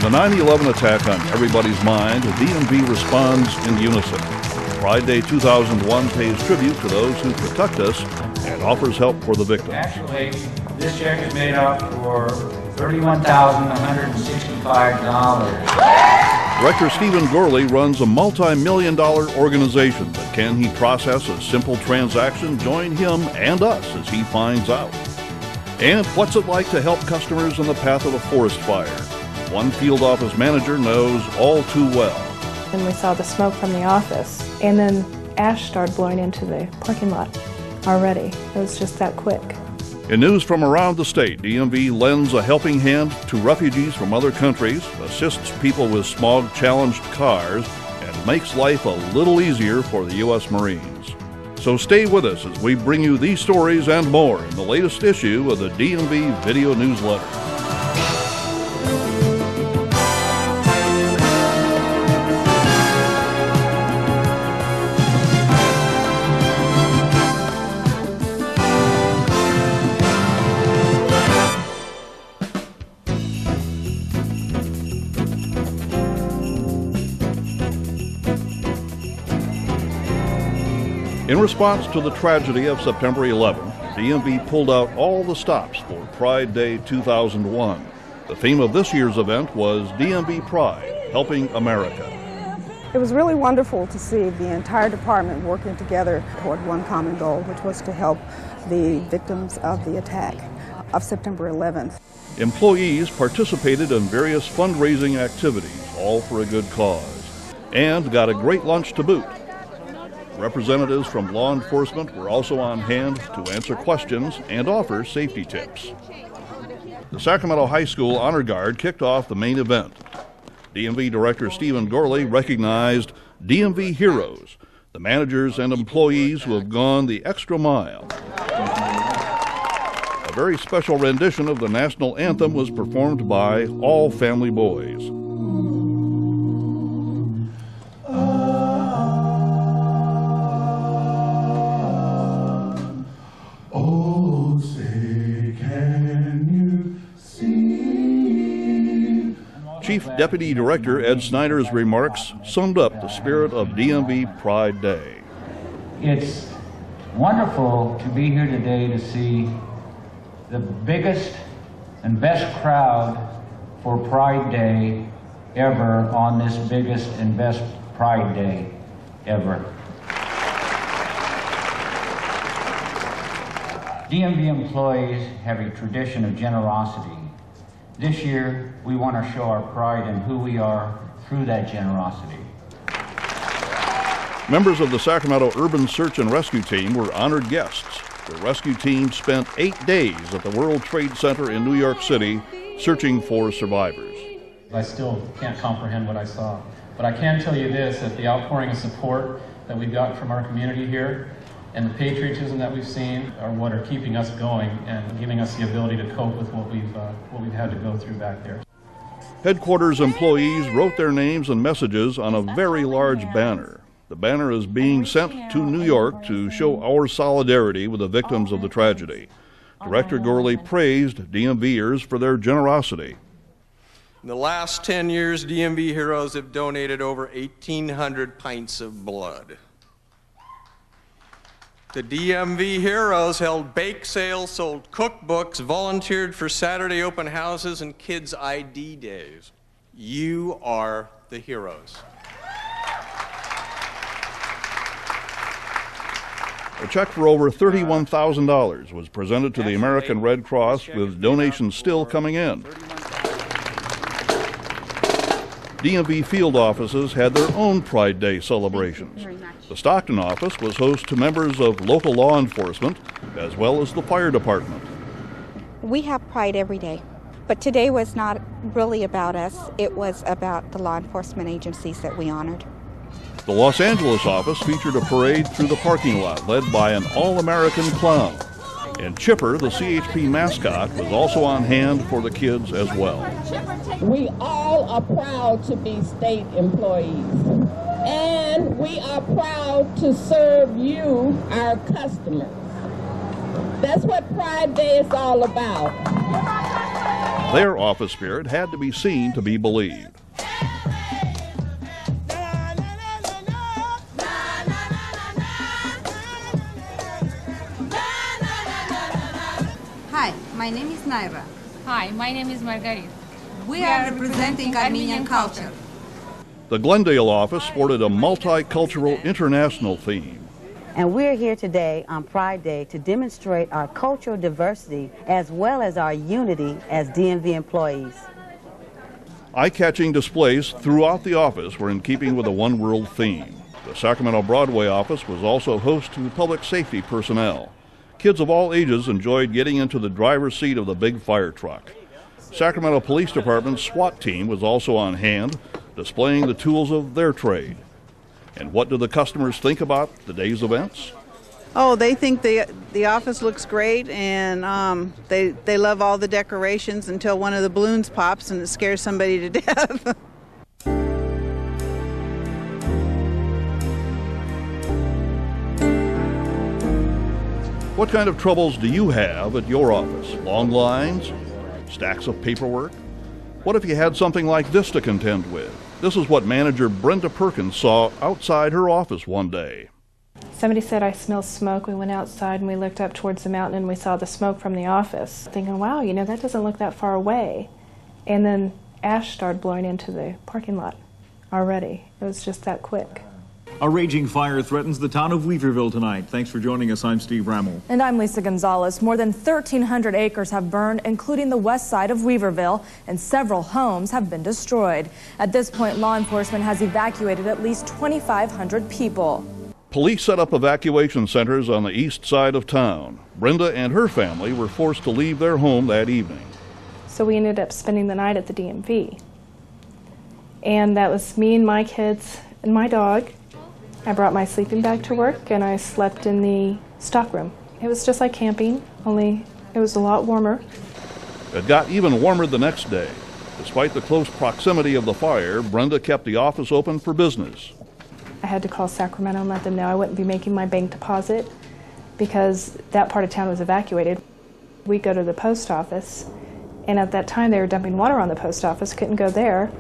With the 9/11 attack on everybody's mind, the DMV responds in unison. Pride Day 2001 pays tribute to those who protect us and offers help for the victims. Actually, this check is made out for $31,165. Director Stephen Gorley runs a multi-million-dollar organization, but can he process a simple transaction? Join him and us as he finds out. And what's it like to help customers in the path of a forest fire? One field office manager knows all too well. And we saw the smoke from the office, and then ash started blowing into the parking lot already. It was just that quick. In news from around the state, DMV lends a helping hand to refugees from other countries, assists people with smog-challenged cars, and makes life a little easier for the U.S. Marines. So stay with us as we bring you these stories and more in the latest issue of the DMV Video Newsletter. In response to the tragedy of September 11th, DMV pulled out all the stops for Pride Day 2001. The theme of this year's event was DMV Pride, Helping America. It was really wonderful to see the entire department working together toward one common goal, which was to help the victims of the attack of September 11th. Employees participated in various fundraising activities, all for a good cause, and got a great lunch to boot. Representatives from law enforcement were also on hand to answer questions and offer safety tips. The Sacramento High School Honor Guard kicked off the main event. DMV Director Stephen Gorley recognized DMV heroes, the managers and employees who have gone the extra mile. A very special rendition of the national anthem was performed by all family boys. Chief Deputy Director Ed Snyder's remarks summed up the spirit of DMV Pride Day. It's wonderful to be here today to see the biggest and best crowd for Pride Day ever on this biggest and best Pride Day ever. DMV employees have a tradition of generosity. This year, we want to show our pride in who we are through that generosity. Members of the Sacramento Urban Search and Rescue Team were honored guests. The rescue team spent 8 days at the World Trade Center in New York City searching for survivors. I still can't comprehend what I saw, but I can tell you this, that the outpouring of support that we've got from our community here and the patriotism that we've seen are what are keeping us going and giving us the ability to cope with what we've had to go through back there. Headquarters employees wrote their names and messages on a very large banner. The banner is being sent to New York to show our solidarity with the victims of the tragedy. Director Gorley praised DMVers for their generosity. In the last 10 years, DMV heroes have donated over 1,800 pints of blood. The DMV heroes held bake sales, sold cookbooks, volunteered for Saturday open houses and kids' ID days. You are the heroes. A check for over $31,000 was presented to the American Red Cross, with donations still coming in. DMV field offices had their own Pride Day celebrations. The Stockton office was host to members of local law enforcement as well as the fire department. We have pride every day, but today was not really about us. It was about the law enforcement agencies that we honored. The Los Angeles office featured a parade through the parking lot led by an all-American clown. And Chipper, the CHP mascot, was also on hand for the kids as well. We all are proud to be state employees, and we are proud to serve you, our customers. That's what Pride Day is all about. Their office spirit had to be seen to be believed. Hi, my name is Naira. Hi, my name is Margarita. We are representing Armenian culture. The Glendale office sported a multicultural international theme. And we're here today on Pride Day to demonstrate our cultural diversity as well as our unity as DMV employees. Eye-catching displays throughout the office were in keeping with the One World theme. The Sacramento Broadway office was also host to public safety personnel. Kids of all ages enjoyed getting into the driver's seat of the big fire truck. Sacramento Police Department's SWAT team was also on hand, displaying the tools of their trade. And what do the customers think about the day's events? Oh, they think the office looks great, and they love all the decorations until one of the balloons pops and it scares somebody to death. What kind of troubles do you have at your office? Long lines? Stacks of paperwork? What if you had something like this to contend with? This is what manager Brenda Perkins saw outside her office one day. Somebody said, I smell smoke. We went outside and we looked up towards the mountain and we saw the smoke from the office. Thinking, wow, you know, that doesn't look that far away. And then ash started blowing into the parking lot already. It was just that quick. A raging fire threatens the town of Weaverville tonight. Thanks for joining us. I'm Steve Rammel. And I'm Lisa Gonzalez. More than 1,300 acres have burned, including the west side of Weaverville, and several homes have been destroyed. At this point, law enforcement has evacuated at least 2,500 people. Police set up evacuation centers on the east side of town. Brenda and her family were forced to leave their home that evening. So we ended up spending the night at the DMV. And that was me and my kids and my dog. I brought my sleeping bag to work and I slept in the stockroom. It was just like camping, only it was a lot warmer. It got even warmer the next day. Despite the close proximity of the fire, Brenda kept the office open for business. I had to call Sacramento and let them know I wouldn't be making my bank deposit because that part of town was evacuated. We go to the post office, and at that time they were dumping water on the post office, couldn't go there.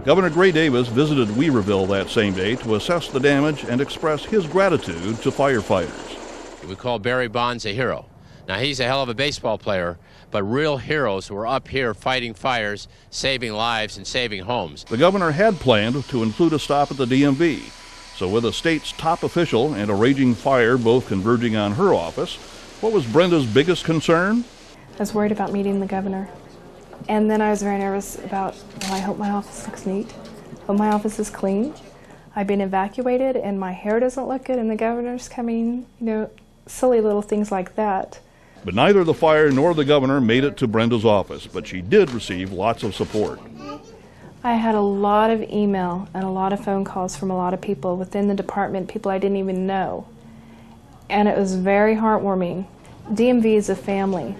Governor Gray Davis visited Weaverville that same day to assess the damage and express his gratitude to firefighters. We call Barry Bonds a hero. Now, he's a hell of a baseball player, but real heroes were up here fighting fires, saving lives, and saving homes. The governor had planned to include a stop at the DMV. So with a state's top official and a raging fire both converging on her office, what was Brenda's biggest concern? I was worried about meeting the governor. And then I was very nervous about, well, I hope my office looks neat. Hope my office is clean. I've been evacuated and my hair doesn't look good and the governor's coming, you know, silly little things like that. But neither the fire nor the governor made it to Brenda's office, but she did receive lots of support. I had a lot of email and a lot of phone calls from a lot of people within the department, people I didn't even know. And it was very heartwarming. DMV is a family,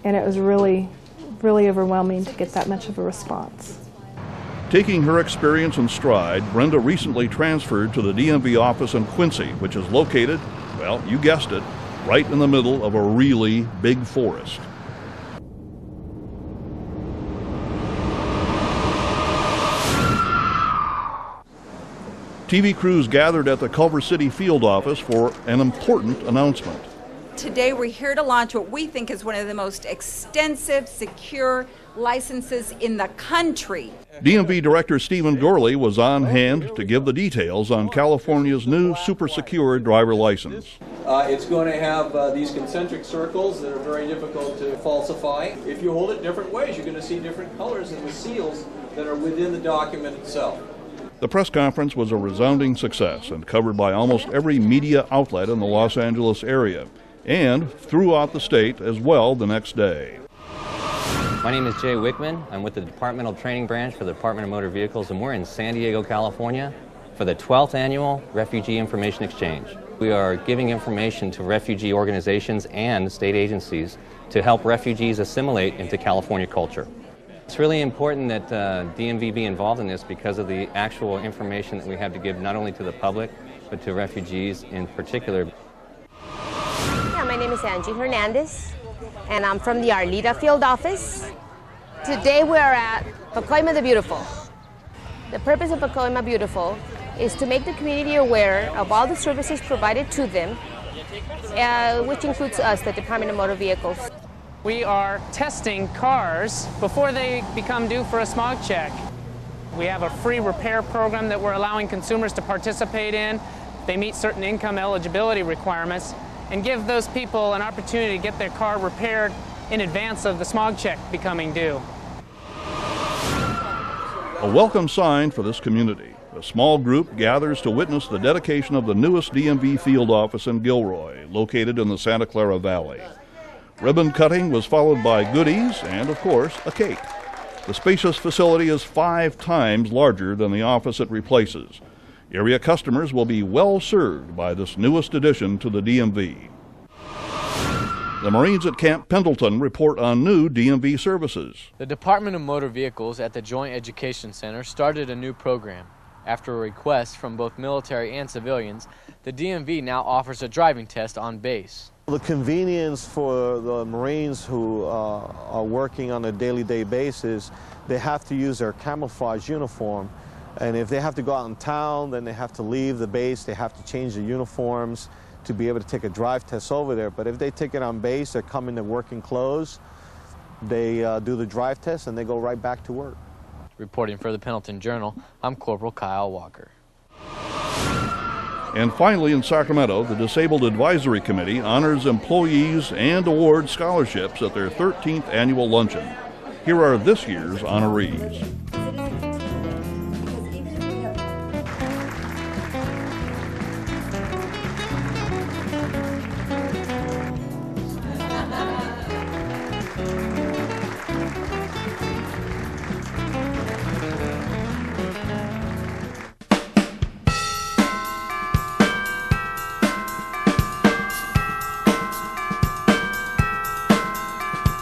and it was really overwhelming to get that much of a response. Taking her experience in stride, Brenda recently transferred to the DMV office in Quincy, which is located, well, you guessed it, right in the middle of a really big forest. TV crews gathered at the Culver City field office for an important announcement. Today we're here to launch what we think is one of the most extensive, secure licenses in the country. DMV Director Stephen Gorley was on hand to give the details on California's new super secure driver license. It's going to have these concentric circles that are very difficult to falsify. If you hold it different ways, you're going to see different colors in the seals that are within the document itself. The press conference was a resounding success and covered by almost every media outlet in the Los Angeles area, and throughout the state as well the next day. My name is Jay Wickman. I'm with the Departmental Training Branch for the Department of Motor Vehicles, and we're in San Diego, California for the 12th Annual Refugee Information Exchange. We are giving information to refugee organizations and state agencies to help refugees assimilate into California culture. It's really important that DMV be involved in this because of the actual information that we have to give not only to the public, but to refugees in particular. Yeah, my name is Angie Hernandez, and I'm from the Arleta field office. Today we are at Pacoima the Beautiful. The purpose of Pacoima Beautiful is to make the community aware of all the services provided to them, which includes us, the Department of Motor Vehicles. We are testing cars before they become due for a smog check. We have a free repair program that we're allowing consumers to participate in. They meet certain income eligibility requirements and give those people an opportunity to get their car repaired in advance of the smog check becoming due. A welcome sign for this community. A small group gathers to witness the dedication of the newest DMV field office in Gilroy, located in the Santa Clara Valley. Ribbon cutting was followed by goodies and, of course, a cake. The spacious facility is 5 times larger than the office it replaces. Area customers will be well served by this newest addition to the DMV. The Marines at Camp Pendleton report on new DMV services. The Department of Motor Vehicles at the Joint Education Center started a new program. After a request from both military and civilians, the DMV now offers a driving test on base. The convenience for the Marines who are working on a daily basis, they have to use their camouflage uniform. And if they have to go out in town, then they have to leave the base, they have to change the uniforms to be able to take a drive test over there. But if they take it on base, they come in their working clothes, they do the drive test, and they go right back to work. Reporting for the Pendleton Journal, I'm Corporal Kyle Walker. And finally, in Sacramento, the Disabled Advisory Committee honors employees and awards scholarships at their 13th annual luncheon. Here are this year's honorees.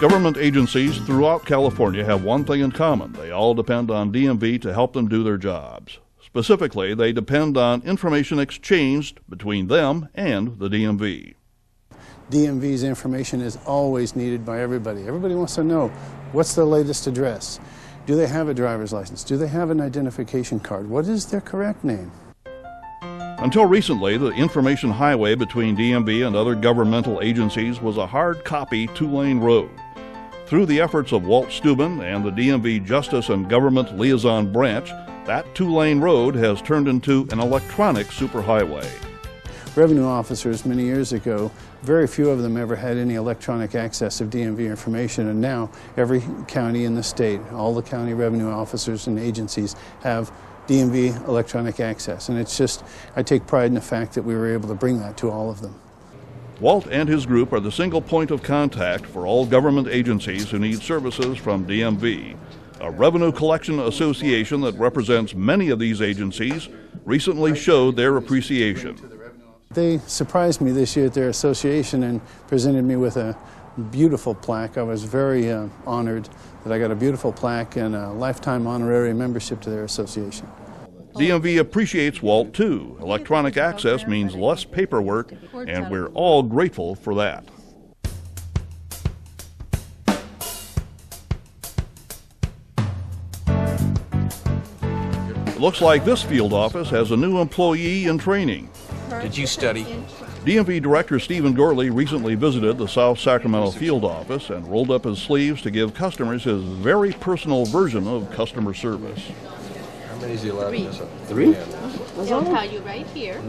Government agencies throughout California have one thing in common. They all depend on DMV to help them do their jobs. Specifically, they depend on information exchanged between them and the DMV. DMV's information is always needed by everybody. Everybody wants to know what's their latest address. Do they have a driver's license? Do they have an identification card? What is their correct name? Until recently, the information highway between DMV and other governmental agencies was a hard copy 2-lane road. Through the efforts of Walt Steuben and the DMV Justice and Government Liaison Branch, that 2-lane road has turned into an electronic superhighway. Revenue officers many years ago, very few of them ever had any electronic access of DMV information, and now every county in the state, all the county revenue officers and agencies have DMV electronic access, and it's just, I take pride in the fact that we were able to bring that to all of them. Walt and his group are the single point of contact for all government agencies who need services from DMV. A revenue collection association that represents many of these agencies recently showed their appreciation. They surprised me this year at their association and presented me with a beautiful plaque. I was very honored that I got a beautiful plaque and a lifetime honorary membership to their association. DMV appreciates Walt too. Electronic access means less paperwork, and we're all grateful for that. It looks like this field office has a new employee in training. Did you study? DMV Director Stephen Gorley recently visited the South Sacramento field office and rolled up his sleeves to give customers his very personal version of customer service. How many is he allowed in this? 3? Yeah. They'll tell you right here.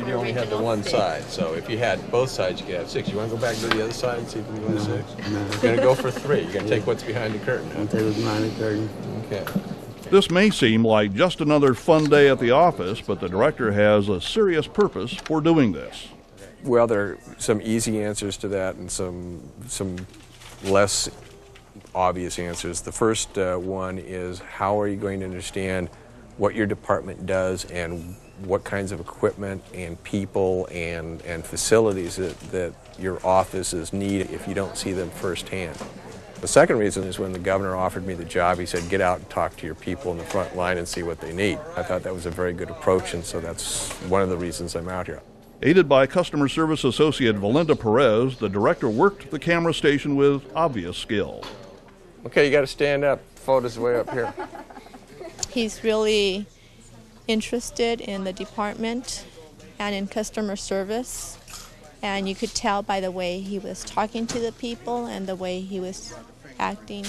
You only had the one side, so if you had both sides, you could have 6. You want to go back to the other side and see if you can go to 6? No. You're going to go for 3. You're going to take what's behind the curtain. Huh? I'll take what's behind the curtain. Okay. This may seem like just another fun day at the office, but the director has a serious purpose for doing this. Well, there are some easy answers to that and some less obvious answers. The first one is, how are you going to understand what your department does and what kinds of equipment and people and facilities that your offices need if you don't see them firsthand. The second reason is when the governor offered me the job, he said, get out and talk to your people in the front line and see what they need. I thought that was a very good approach, and so that's one of the reasons I'm out here. Aided by customer service associate Valinda Perez, the director worked the camera station with obvious skill. Okay, you got to stand up. The photo's way up here. He's really interested in the department and in customer service, and you could tell by the way he was talking to the people and the way he was acting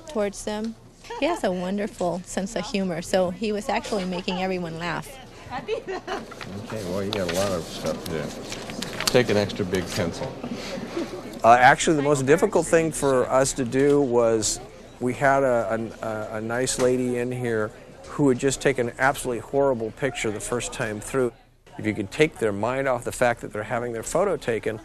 towards them. He has a wonderful sense of humor, so he was actually making everyone laugh. Okay, well, you got a lot of stuff to do. Take an extra big pencil. Actually, the most difficult thing for us to do was we had a nice lady in here who had just taken an absolutely horrible picture the first time through. If you can take their mind off the fact that they're having their photo taken,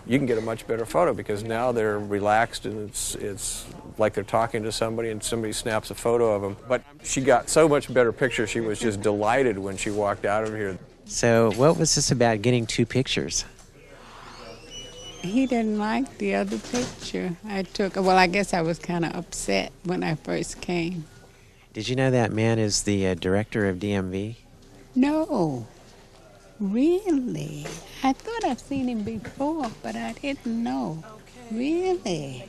you can get a much better photo because now they're relaxed and it's like they're talking to somebody and somebody snaps a photo of them. But she got so much better picture, she was just delighted when she walked out of here. So what was this about getting two pictures? He didn't like the other picture I took. Well, I guess I was kind of upset when I first came. Did you know that man is the director of DMV? No. Really? I thought I'd seen him before, but I didn't know. Really?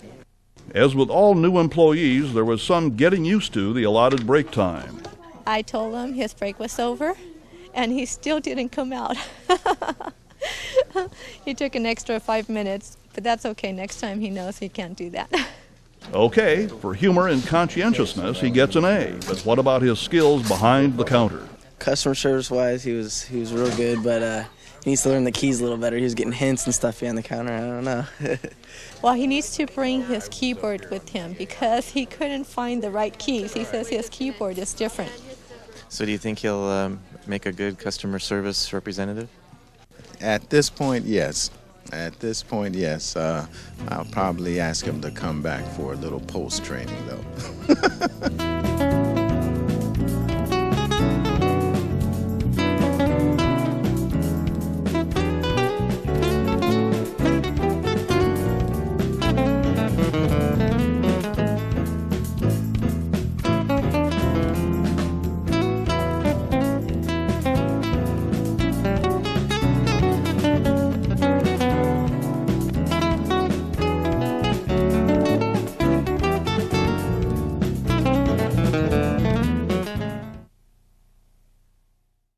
As with all new employees, there was some getting used to the allotted break time. I told him his break was over, and he still didn't come out. He took an extra 5 minutes, but that's okay. Next time he knows he can't do that. Okay, for humor and conscientiousness, he gets an A. But what about his skills behind the counter? Customer service-wise, he was real good, but he needs to learn the keys a little better. He was getting hints and stuff behind the counter. I don't know. Well, he needs to bring his keyboard with him because he couldn't find the right keys. He says his keyboard is different. So do you think he'll make a good customer service representative? At this point, yes. At this point, yes. I'll probably ask him to come back for a little post-training, though.